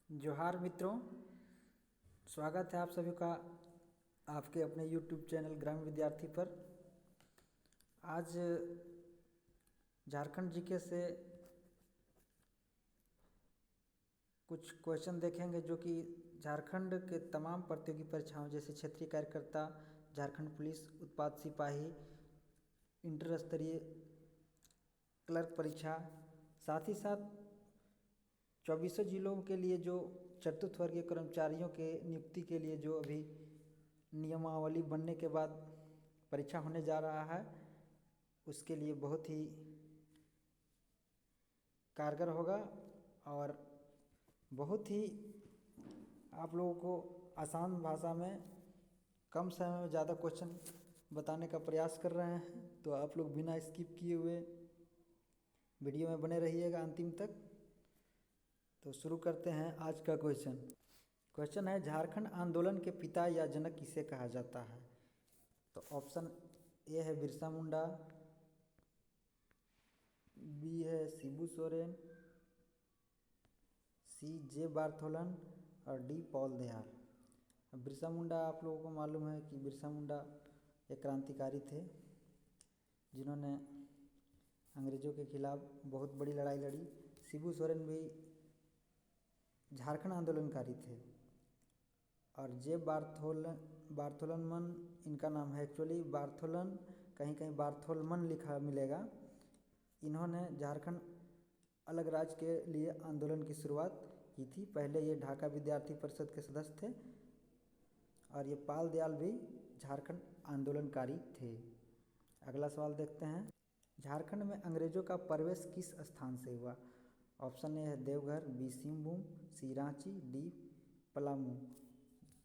जोहार मित्रों, स्वागत है आप सभी का आपके अपने YouTube चैनल ग्रामीण विद्यार्थी पर। आज झारखंड जीके से कुछ क्वेश्चन देखेंगे जो कि झारखंड के तमाम प्रतियोगी परीक्षाओं जैसे क्षेत्रीय कार्यकर्ता, झारखंड पुलिस, उत्पाद सिपाही, इंटर स्तरीय क्लर्क परीक्षा, साथ ही साथ 24 जिलों के लिए जो चतुर्थ वर्गीय कर्मचारियों के नियुक्ति के लिए जो अभी नियमावली बनने के बाद परीक्षा होने जा रहा है, उसके लिए बहुत ही कारगर होगा और बहुत ही आप लोगों को आसान भाषा में कम समय में ज़्यादा क्वेश्चन बताने का प्रयास कर रहे हैं। तो आप लोग बिना स्किप किए हुए वीडियो में बने रहिएगा अंतिम तक। तो शुरू करते हैं आज का क्वेश्चन है, झारखंड आंदोलन के पिता या जनक किसे कहा जाता है? तो ऑप्शन ए है बिरसा मुंडा, बी है शिबू सोरेन, सी जे बार्थोलन और डी पॉल दयाल। बिरसा मुंडा आप लोगों को मालूम है कि बिरसा मुंडा एक क्रांतिकारी थे जिन्होंने अंग्रेज़ों के खिलाफ बहुत बड़ी लड़ाई लड़ी। शिबू सोरेन भी झारखंड आंदोलनकारी थे और जे बार्थोलमन इनका नाम है। एक्चुअली बार्थोलन कहीं कहीं बार्थोलमन लिखा मिलेगा। इन्होंने झारखंड अलग राज्य के लिए आंदोलन की शुरुआत की थी। पहले ये ढाका विद्यार्थी परिषद के सदस्य थे और ये पाल दयाल भी झारखंड आंदोलनकारी थे। अगला सवाल देखते हैं, झारखंड में अंग्रेज़ों का प्रवेश किस स्थान से हुआ? ऑप्शन ए है देवघर, बी सिंहभूम, सी रांची, डी पलामू।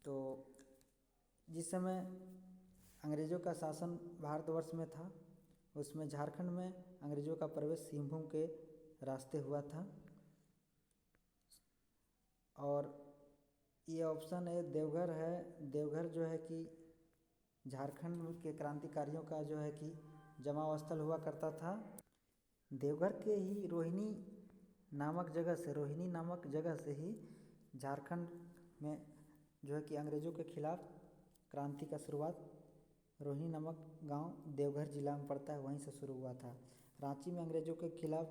तो जिस समय अंग्रेज़ों का शासन भारतवर्ष में था, उसमें झारखंड में अंग्रेज़ों का प्रवेश सिंहभूम के रास्ते हुआ था और ये ऑप्शन ए देवघर है। देवघर जो है कि झारखंड के क्रांतिकारियों का जो है कि जमाव स्थल हुआ करता था। देवघर के ही रोहिणी नामक जगह से ही झारखंड में जो है कि अंग्रेज़ों के खिलाफ क्रांति का शुरुआत रोहिणी नामक गांव देवघर जिला में पड़ता है, वहीं से शुरू हुआ था। रांची में अंग्रेज़ों के खिलाफ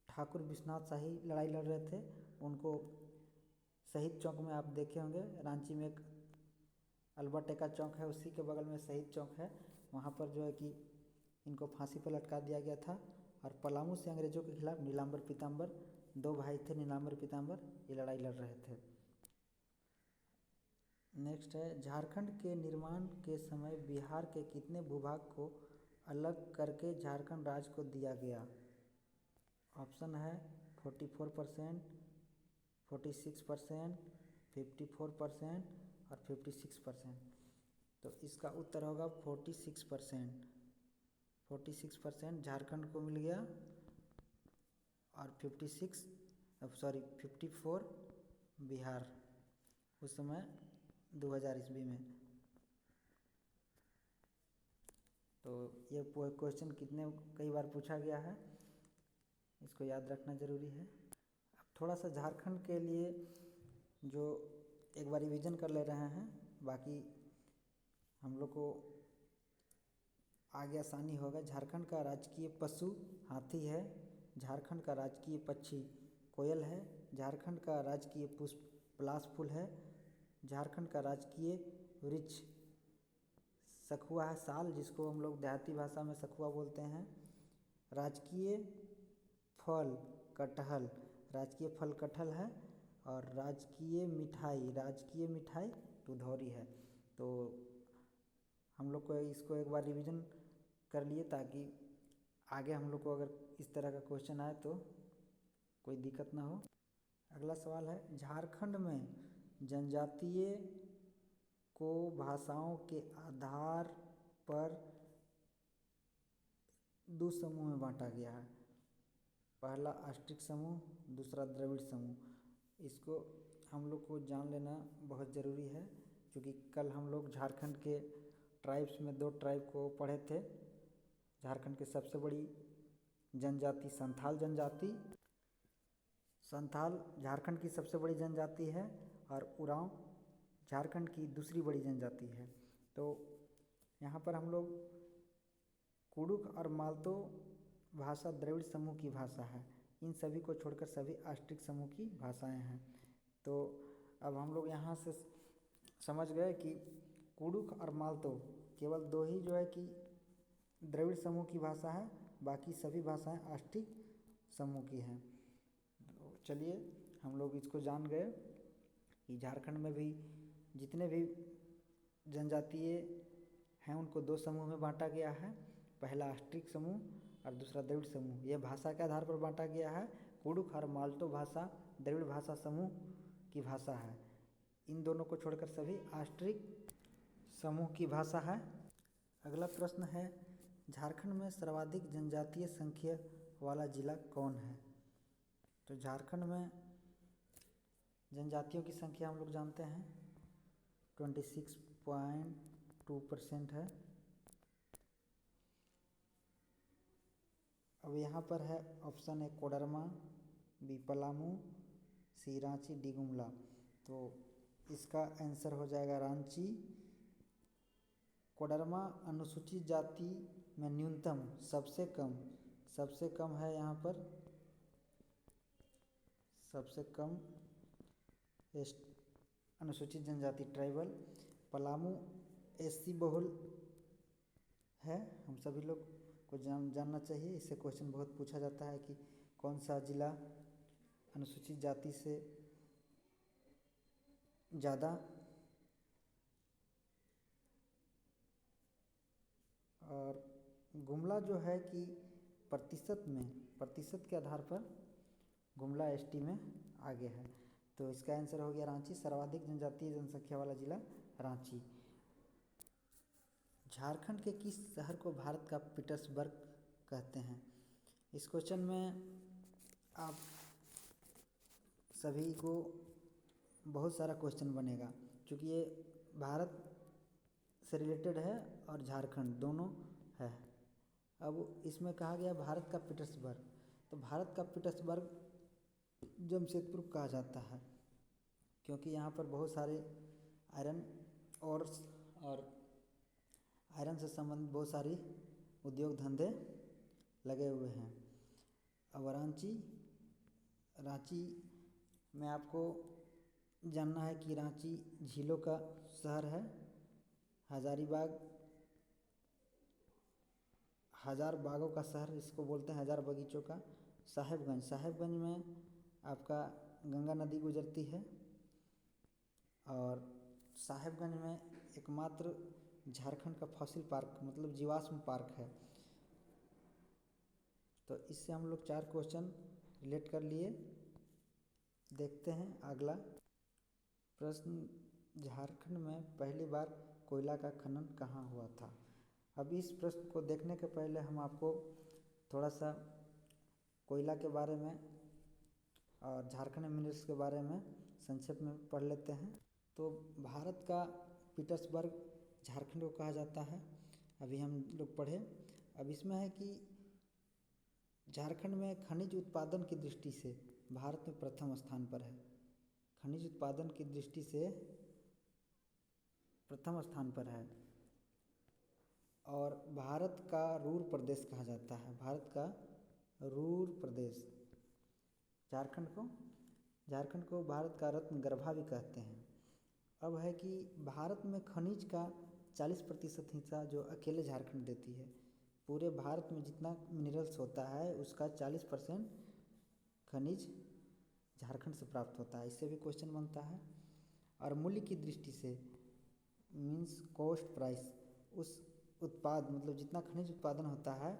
ठाकुर विश्वनाथ शाही लड़ाई लड़ रहे थे, उनको शहीद चौक में आप देखे होंगे। रांची में एक अल्बर्ट एक्का चौक है, उसी के बगल में शहीद चौक है, वहाँ पर जो है कि इनको फांसी पर लटका दिया गया था। और पलामू से अंग्रेज़ों के खिलाफ नीलांबर पीताम्बर, दो भाई थे नीलांबर पीताम्बर, ये लड़ाई लड़ रहे थे। नेक्स्ट है, झारखंड के निर्माण के समय बिहार के कितने भूभाग को अलग करके झारखंड राज्य को दिया गया? ऑप्शन है 44%, 46%, 54% और 56%। तो इसका उत्तर होगा 46%। 46% झारखंड को मिल गया और 54 बिहार उस समय 2000 ईस्वी में। तो ये क्वेश्चन कई बार पूछा गया है, इसको याद रखना ज़रूरी है। अब थोड़ा सा झारखंड के लिए जो एक बार रिवीजन कर ले रहे हैं, बाकी हम लोग को आगे आसानी होगा। झारखंड का राजकीय पशु हाथी है, झारखंड का राजकीय पक्षी कोयल है, झारखंड का राजकीय पुष्प पलाश फूल है, झारखंड का राजकीय वृक्ष सखुआ है, साल, जिसको हम लोग देहाती भाषा में सखुआ बोलते हैं। राजकीय फल कटहल, राजकीय फल कटहल है और राजकीय मिठाई दुधौरी है। तो हम लोग को इसको एक बार रिवीजन कर लिए ताकि आगे हम लोग को अगर इस तरह का क्वेश्चन आए तो कोई दिक्कत ना हो। अगला सवाल है, झारखंड में जनजातीय को भाषाओं के आधार पर दो समूह में बांटा गया है। पहला आस्ट्रिक समूह, दूसरा द्रविड़ समूह। इसको हम लोग को जान लेना बहुत ज़रूरी है क्योंकि कल हम लोग झारखंड के ट्राइब्स में 2 ट्राइब को पढ़े थे। झारखंड की सबसे बड़ी जनजाति संथाल झारखंड की सबसे बड़ी जनजाति है और उरांव झारखंड की दूसरी बड़ी जनजाति है। तो यहाँ पर हम लोग कुडुख और मालतो भाषा द्रविड़ समूह की भाषा है। इन सभी को छोड़कर सभी आष्टिक समूह की भाषाएं हैं। तो अब हम लोग यहाँ से समझ गए कि कुडुख और मालतो केवल दो ही जो है कि द्रविड़ समूह की भाषा है, बाकी सभी भाषाएं आष्टिक समूह की हैं। तो चलिए हम लोग इसको जान गए कि झारखंड में भी जितने भी जनजातीय हैं उनको दो समूह में बांटा गया है। पहला आष्टिक समूह और दूसरा द्रविड़ समूह। यह भाषा के आधार पर बांटा गया है। कुडुख और मालतो भाषा द्रविड़ भाषा समूह की भाषा है। इन दोनों को छोड़कर सभी आष्टिक समूह की भाषा है। अगला प्रश्न है, झारखंड में सर्वाधिक जनजातीय संख्या वाला जिला कौन है? तो झारखंड में जनजातियों की संख्या हम लोग जानते हैं 26.2% है। अब यहाँ पर है ऑप्शन है कोडरमा, बी पलामू, सी रांची, डी गुमला। तो इसका आंसर हो जाएगा रांची। कोडरमा अनुसूचित जाति में न्यूनतम सबसे कम है यहाँ पर, सबसे कम अनुसूचित जनजाति ट्राइबल। पलामू एससी बहुल है। हम सभी लोग को जानना चाहिए। इससे क्वेश्चन बहुत पूछा जाता है कि कौन सा जिला अनुसूचित जाति से ज़्यादा और गुमला जो है कि प्रतिशत के आधार पर गुमला एसटी में आगे है। तो इसका आंसर हो गया रांची। सर्वाधिक जनजातीय जनसंख्या वाला जिला रांची। झारखंड के किस शहर को भारत का पीटर्सबर्ग कहते हैं? इस क्वेश्चन में आप सभी को बहुत सारा क्वेश्चन बनेगा क्योंकि ये भारत से रिलेटेड है और झारखंड दोनों है। अब इसमें कहा गया भारत का पीटर्सबर्ग। तो भारत का पीटर्सबर्ग जमशेदपुर कहा जाता है क्योंकि यहाँ पर बहुत सारे आयरन और आयरन से संबंधित बहुत सारी उद्योग धंधे लगे हुए हैं। अब रांची में आपको जानना है कि रांची झीलों का शहर है। हजारीबाग हजार बागों का शहर इसको बोलते हैं, हजार बगीचों का। साहेबगंज में आपका गंगा नदी गुजरती है और साहेबगंज में एकमात्र झारखंड का फॉसिल पार्क मतलब जीवाश्म पार्क है। तो इससे हम लोग 4 क्वेश्चन रिलेट कर लिए। देखते हैं अगला प्रश्न, झारखंड में पहली बार कोयला का खनन कहाँ हुआ था? अब इस प्रश्न को देखने के पहले हम आपको थोड़ा सा कोयला के बारे में और झारखंड मिनरल्स के बारे में संक्षेप में पढ़ लेते हैं। तो भारत का पीटर्सबर्ग झारखंड को कहा जाता है, अभी हम लोग पढ़े। अब इसमें है कि झारखंड में खनिज उत्पादन की दृष्टि से भारत में प्रथम स्थान पर है। खनिज उत्पादन की दृष्टि से प्रथम स्थान पर है और भारत का रूर प्रदेश कहा जाता है। भारत का रूर प्रदेश झारखंड को भारत का रत्न गर्भा भी कहते हैं। अब है कि भारत में खनिज का 40% हिस्सा जो अकेले झारखंड देती है। पूरे भारत में जितना मिनरल्स होता है उसका 40% खनिज झारखंड से प्राप्त होता है। इससे भी क्वेश्चन बनता है। और मूल्य की दृष्टि से मीन्स कॉस्ट प्राइस, उस उत्पाद मतलब जितना खनिज उत्पादन होता है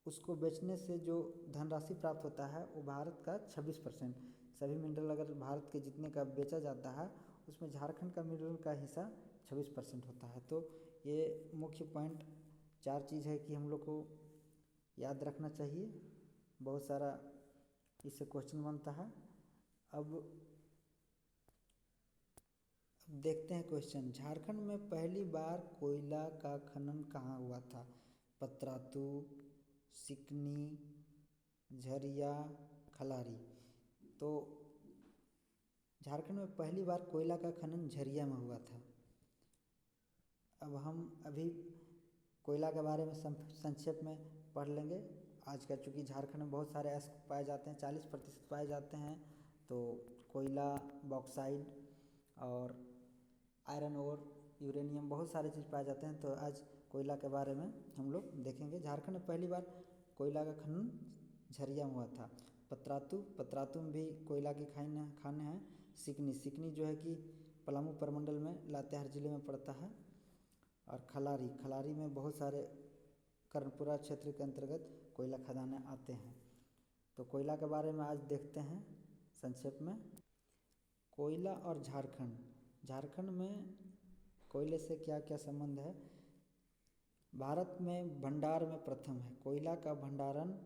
उसको बेचने से जो धनराशि प्राप्त होता है वो भारत का 26%। सभी मिनरल अगर भारत के जितने का बेचा जाता है उसमें झारखंड का मिनरल का हिस्सा 26% होता है। तो ये मुख्य पॉइंट 4 चीज़ है कि हम लोग को याद रखना चाहिए। बहुत सारा इससे क्वेश्चन बनता है। अब देखते हैं क्वेश्चन, झारखंड में पहली बार कोयला का खनन कहाँ हुआ था? पतरातू, सिकनी, झरिया, खलारी। तो झारखंड में पहली बार कोयला का खनन झरिया में हुआ था। अब हम अभी कोयला के बारे में संक्षेप में पढ़ लेंगे। आज का चूँकि झारखंड में बहुत सारे अयस्क पाए जाते हैं, 40% पाए जाते हैं, तो कोयला, बॉक्साइड और आयरन ओर, यूरेनियम, बहुत सारे चीज़ पाए जाते हैं। तो आज कोयला के बारे में हम लोग देखेंगे। झारखंड में पहली बार कोयला का खनन झरिया में हुआ था। पतरातू में भी कोयला की खाने हैं। सिकनी जो है कि पलामू प्रमंडल में लातेहार जिले में पड़ता है। और खलारी में बहुत सारे कर्णपुरा क्षेत्र के अंतर्गत कोयला खदानें आते हैं। तो कोयला के बारे में आज देखते हैं संक्षेप में। कोयला और झारखंड में कोयले से क्या क्या संबंध है। भारत में भंडार में प्रथम है। कोयला का भंडारण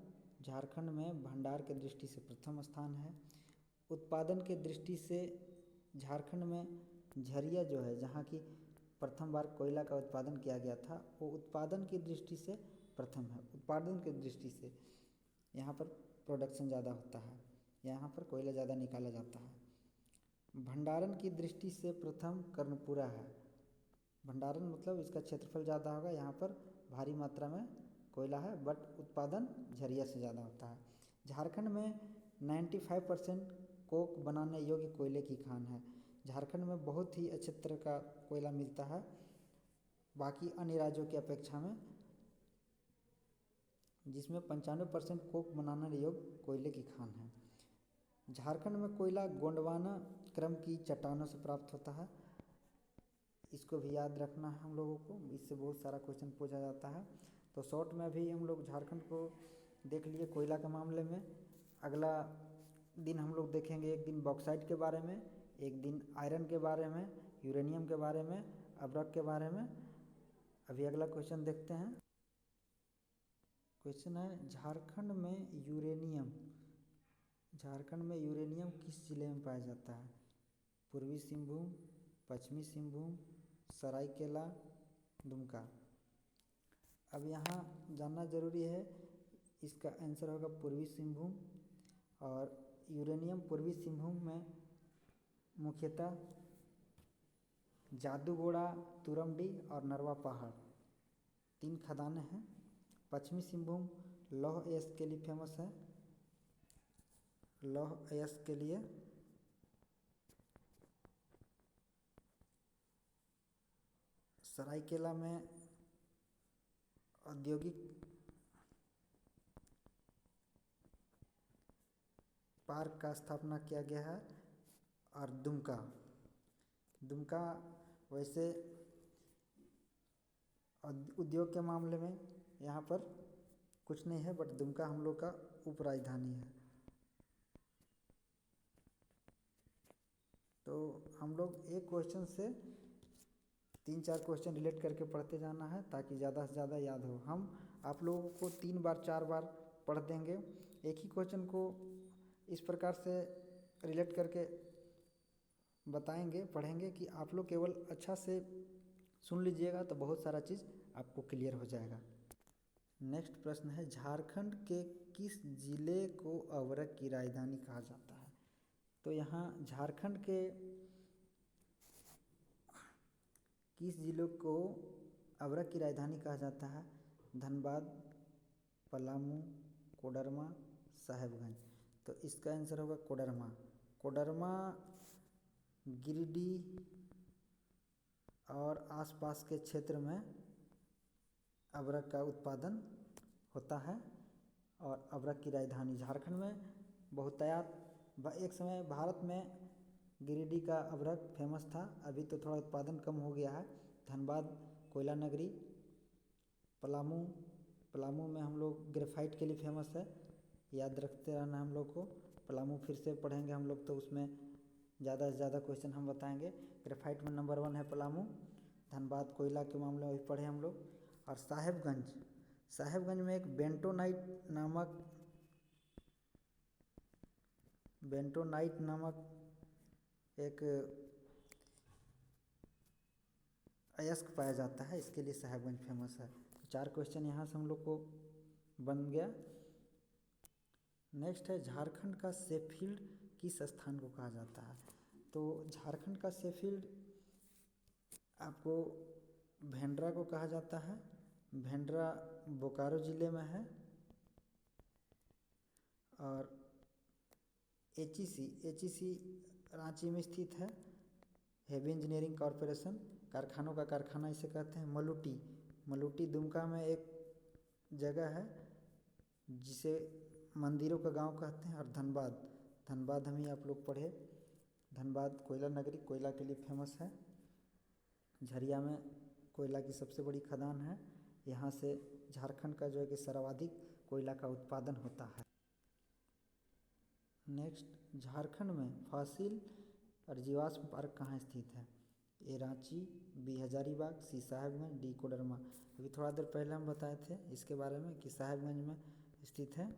झारखंड में भंडार के दृष्टि से प्रथम स्थान है। उत्पादन के दृष्टि से झारखंड में झरिया जो है, जहाँ की प्रथम बार कोयला का उत्पादन किया गया था, वो उत्पादन की दृष्टि से प्रथम है। उत्पादन की दृष्टि से यहाँ पर प्रोडक्शन ज़्यादा होता है, यहाँ पर कोयला ज़्यादा निकाला जाता है। भंडारण की दृष्टि से प्रथम कर्णपुरा है। भंडारण मतलब इसका क्षेत्रफल ज़्यादा होगा, यहाँ पर भारी मात्रा में कोयला है, बट उत्पादन झरिया से ज़्यादा होता है। झारखंड में 95% कोक बनाने योग्य कोयले की खान है। झारखंड में बहुत ही अच्छे तरह का कोयला मिलता है बाकी अन्य राज्यों की अपेक्षा में, जिसमें 95% कोक बनाने योग्य कोयले की खान है। झारखंड में कोयला गोंडवाना क्रम की चट्टानों से प्राप्त होता है। इसको भी याद रखना है हम लोगों को, इससे बहुत सारा क्वेश्चन पूछा जाता है। तो शॉर्ट में भी हम लोग झारखंड को देख लिए कोयला के मामले में। अगला दिन हम लोग देखेंगे, एक दिन बॉक्साइट के बारे में, एक दिन आयरन के बारे में, यूरेनियम के बारे में, अब्रक के बारे में। अभी अगला क्वेश्चन देखते हैं। क्वेश्चन है झारखंड में यूरेनियम किस जिले में पाया जाता है। पूर्वी सिंहभूम, पश्चिमी सिंहभूम, सरायकेला, दुमका। अब यहाँ जानना ज़रूरी है, इसका आंसर होगा पूर्वी सिंहभूम। और यूरेनियम पूर्वी सिंहभूम में मुख्यतः जादूगोड़ा, तुरमडी और नरवा पहाड़ 3 खदानें हैं। पश्चिमी सिंहभूम लौह अयस्क के लिए फेमस है। लौह अयस्क के लिए सरायकेला में औद्योगिक पार्क का स्थापना किया गया है। और दुमका वैसे उद्योग के मामले में यहाँ पर कुछ नहीं है, बट दुमका हम लोग का उप राजधानी है। तो हम लोग एक क्वेश्चन से 3-4 क्वेश्चन रिलेट करके पढ़ते जाना है, ताकि ज़्यादा से ज़्यादा याद हो। हम आप लोगों को 3 बार 4 बार पढ़ देंगे। एक ही क्वेश्चन को इस प्रकार से रिलेट करके बताएंगे, पढ़ेंगे कि आप लोग केवल अच्छा से सुन लीजिएगा, तो बहुत सारा चीज़ आपको क्लियर हो जाएगा। नेक्स्ट प्रश्न है, झारखंड के किस जिले को अवरक की राजधानी कहा जाता है। तो यहाँ झारखंड के किस जिलों को अवरक की राजधानी कहा जाता है। धनबाद, पलामू, कोडरमा, साहेबगंज। तो इसका आंसर होगा कोडरमा गिरिडीह और आसपास के क्षेत्र में अवरक का उत्पादन होता है। और अवरक की राजधानी झारखंड में बहुतायत, एक समय भारत में गिरिडीह का अवरक फेमस था, अभी तो थोड़ा उत्पादन कम हो गया है। धनबाद कोयला नगरी, पलामू में हम लोग ग्रेफाइट के लिए फेमस है, याद रखते रहना हम लोग को। पलामू फिर से पढ़ेंगे हम लोग, तो उसमें ज़्यादा से ज़्यादा क्वेश्चन हम बताएंगे। ग्रेफाइट में नंबर 1 है पलामू। धनबाद कोयला के मामले में पढ़े हम लोग। और साहेबगंज में एक बेंटोनाइट नामक एक अयस्क पाया जाता है, इसके लिए साहेबगंज फेमस है। 4 क्वेश्चन यहाँ से हम लोग को बन गया। नेक्स्ट है, झारखंड का शेफील्ड किस स्थान को कहा जाता है? तो झारखंड का शेफील्ड आपको भेंड्रा को कहा जाता है। भेंड्रा बोकारो ज़िले में है। और एचईसी रांची में स्थित है। हेवी इंजीनियरिंग कॉरपोरेशन कारखानों का कारखाना इसे कहते हैं। मलूटी दुमका में एक जगह है जिसे मंदिरों का गांव कहते हैं। और धनबाद हम ही आप लोग पढ़े। धनबाद कोयला नगरी, कोयला के लिए फेमस है। झरिया में कोयला की सबसे बड़ी खदान है। यहाँ से झारखंड का जो है कि सर्वाधिक कोयला का उत्पादन होता है। नेक्स्ट, झारखंड में फॉसिल और जीवाश्म पार्क कहाँ स्थित है? ए रांची, बी हजारीबाग, सी साहेबगंज, डी कोडरमा। अभी थोड़ा देर पहले हम बताए थे इसके बारे में कि साहेबगंज में स्थित है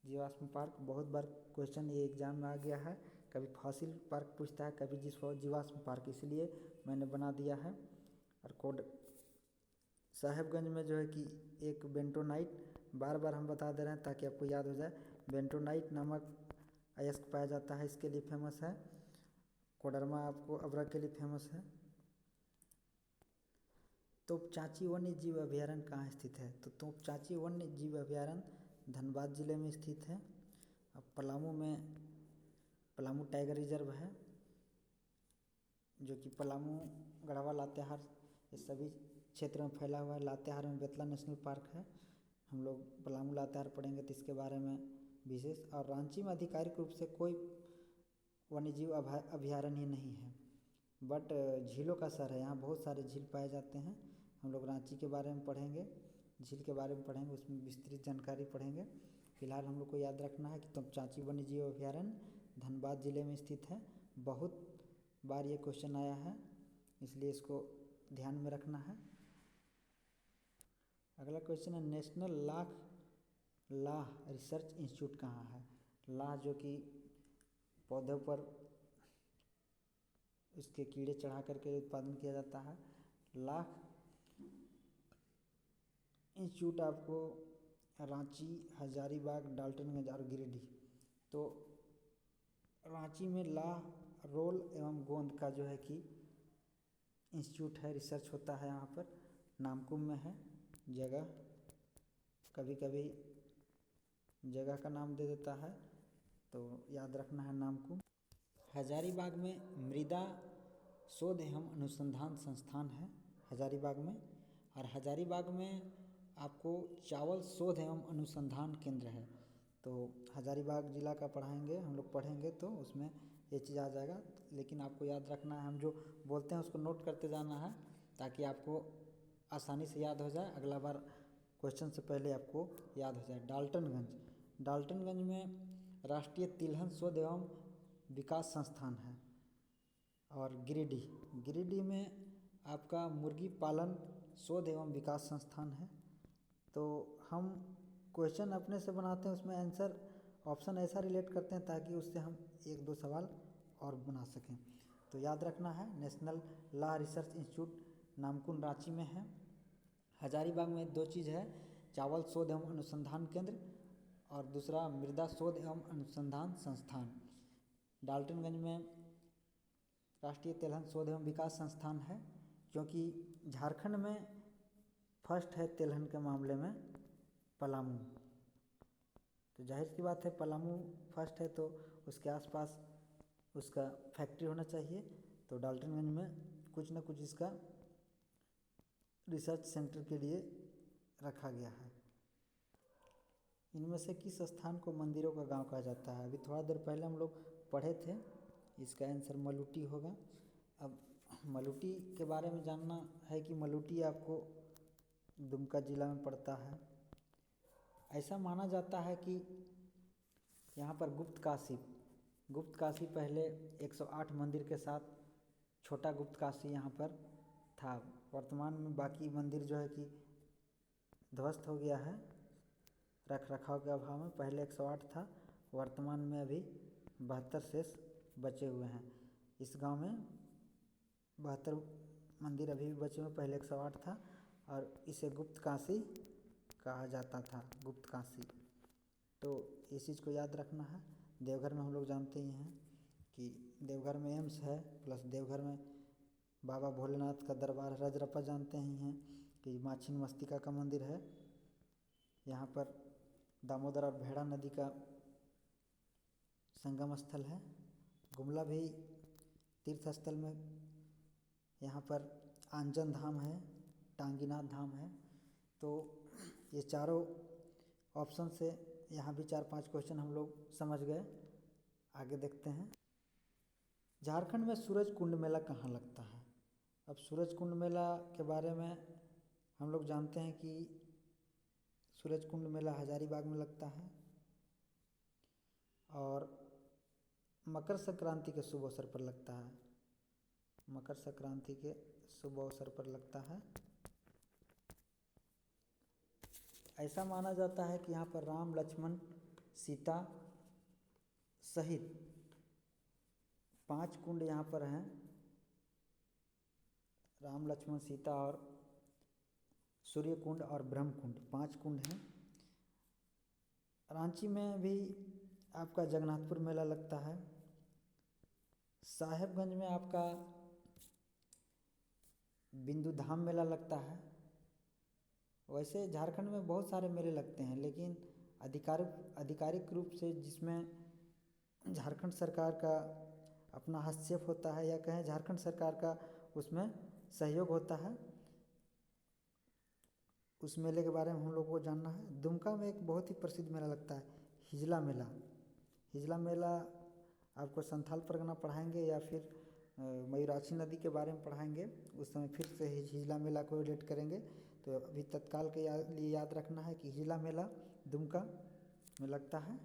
जीवाश्म पार्क। बहुत बार क्वेश्चन ये एग्जाम में आ गया है, कभी फॉसिल पार्क पूछता है, कभी जीवाश्म पार्क, इसलिए मैंने बना दिया है। और साहेबगंज में जो है कि एक बेंटोनाइट, बार बार हम बता दे रहे हैं ताकि आपको याद हो जाए। बेंटोनाइट नामक अयस्क पाया जाता है, इसके लिए फेमस है। कोडरमा आपको अभ्रक के लिए फेमस है। तोपचांची वन्य जीव अभयारण्य कहाँ स्थित है? तो तोपचांची वन्य जीव अभयारण्य धनबाद जिले में स्थित है। अब पलामू टाइगर रिजर्व है जो कि पलामू, गढ़वा, लातेहार ये सभी क्षेत्र में फैला हुआ है। लातेहार में बेतला नेशनल पार्क है। हम लोग पलामू लातेहार पढ़ेंगे तो इसके बारे में विशेष। और रांची में आधिकारिक रूप से कोई वन्यजीव अभयारण्य ही नहीं है, बट झीलों का शहर है, यहाँ बहुत सारे झील पाए जाते हैं। हम लोग रांची के बारे में पढ़ेंगे, झील के बारे में पढ़ेंगे, उसमें विस्तृत जानकारी पढ़ेंगे। फिलहाल हम लोग को याद रखना है कि तोपचांची वन्यजीव अभयारण्य धनबाद जिले में स्थित है। बहुत बार ये क्वेश्चन आया है, इसलिए इसको ध्यान में रखना है। अगला क्वेश्चन है, नेशनल लाह रिसर्च इंस्टीट्यूट कहाँ है? लाह जो कि पौधों पर उसके कीड़े चढ़ा करके उत्पादन किया जाता है। लाह इंस्टीट्यूट आपको रांची, हजारीबाग, डाल्टनगंज और गिरिडीह। तो रांची में लाह, रोल एवं गोंद का जो है कि इंस्टीट्यूट है, रिसर्च होता है यहाँ पर। नामकुम में है जगह, कभी कभी जगह का नाम दे देता है तो याद रखना है नामकुम। हजारीबाग में मृदा शोध एवं अनुसंधान संस्थान है हजारीबाग में। और हजारीबाग में आपको चावल शोध एवं अनुसंधान केंद्र है। तो हजारीबाग ज़िला का पढ़ाएंगे हम लोग, पढ़ेंगे तो उसमें ये चीज़ आ जाएगा। लेकिन आपको याद रखना है, हम जो बोलते हैं उसको नोट करते जाना है ताकि आपको आसानी से याद हो जाए, अगला बार क्वेश्चन से पहले आपको याद हो जाए। डाल्टनगंज में राष्ट्रीय तिलहन शोध एवं विकास संस्थान है। और गिरिडीह में आपका मुर्गी पालन शोध एवं विकास संस्थान है। तो हम क्वेश्चन अपने से बनाते हैं, उसमें आंसर ऑप्शन ऐसा रिलेट करते हैं ताकि उससे हम एक दो सवाल और बना सकें। तो याद रखना है, national law research institute Namkum Ranchi में है। हजारीबाग में दो चीज़ है, चावल शोध एवं अनुसंधान केंद्र और दूसरा मृदा शोध एवं अनुसंधान संस्थान। डाल्टनगंज में राष्ट्रीय तिलहन शोध एवं विकास संस्थान है, क्योंकि झारखंड में फर्स्ट है तिलहन के मामले में पलामू। तो जाहिर सी बात है, पलामू फर्स्ट है तो उसके आसपास उसका फैक्ट्री होना चाहिए। तो डाल्टनगंज में कुछ ना कुछ इसका रिसर्च सेंटर के लिए रखा गया है। इनमें से किस स्थान को मंदिरों का गांव कहा जाता है? अभी थोड़ा देर पहले हम लोग पढ़े थे, इसका आंसर मलूटी होगा। अब मलूटी के बारे में जानना है कि मलूटी आपको दुमका जिला में पड़ता है। ऐसा माना जाता है कि यहाँ पर गुप्त काशी पहले 108 मंदिर के साथ छोटा गुप्त काशी यहाँ पर था। वर्तमान में बाकी मंदिर जो है कि ध्वस्त हो गया है रख रखाव के अभाव में। पहले 108 था, वर्तमान में अभी 72 शेष बचे हुए हैं। इस गांव में 72 मंदिर अभी भी बचे हुए, पहले 108 था और इसे गुप्त काशी कहा जाता था, गुप्त काशी। तो इस चीज़ को याद रखना है। देवघर में हम लोग जानते ही हैं कि देवघर में एम्स है, प्लस देवघर में बाबा भोलेनाथ का दरबार है। रजरप्पा जानते ही हैं कि माँ छिन्नमस्तिका का मंदिर है। यहाँ पर दामोदर और भेड़ा नदी का संगम स्थल है। गुमला भी तीर्थ स्थल में यहाँ पर आंजन धाम है, टांगीनाथ धाम है। तो ये चारों ऑप्शन से यहाँ भी 4-5 क्वेश्चन हम लोग समझ गए। आगे देखते हैं। झारखंड में सूरज कुंड मेला कहाँ लगता है? अब सूरज कुंड मेला के बारे में हम लोग जानते हैं कि सूरज कुंड मेला हजारीबाग में लगता है और मकर संक्रांति के शुभ अवसर पर लगता है। मकर संक्रांति के शुभ अवसर पर लगता है। ऐसा माना जाता है कि यहाँ पर राम, लक्ष्मण, सीता सहित 5 कुंड यहाँ पर हैं। राम, लक्ष्मण, सीता और सूर्य कुंड और ब्रह्म कुंड, 5 कुंड हैं। रांची में भी आपका जगन्नाथपुर मेला लगता है। साहेबगंज में आपका बिंदु धाम मेला लगता है। वैसे झारखंड में बहुत सारे मेले लगते हैं, लेकिन आधिकारिक रूप से जिसमें झारखंड सरकार का अपना हस्तक्षेप होता है या कहें झारखंड सरकार का उसमें सहयोग होता है, उस मेले के बारे में हम लोग को जानना है। दुमका में एक बहुत ही प्रसिद्ध मेला लगता है, हिजला मेला। हिजला मेला आपको संथाल परगना पढ़ाएंगे या फिर मयूराक्षी नदी के बारे में पढ़ाएंगे, उस समय फिर से हिजला मेला को रिलेट करेंगे। तो अभी तत्काल के लिए याद रखना है कि हिजला मेला दुमका में लगता है।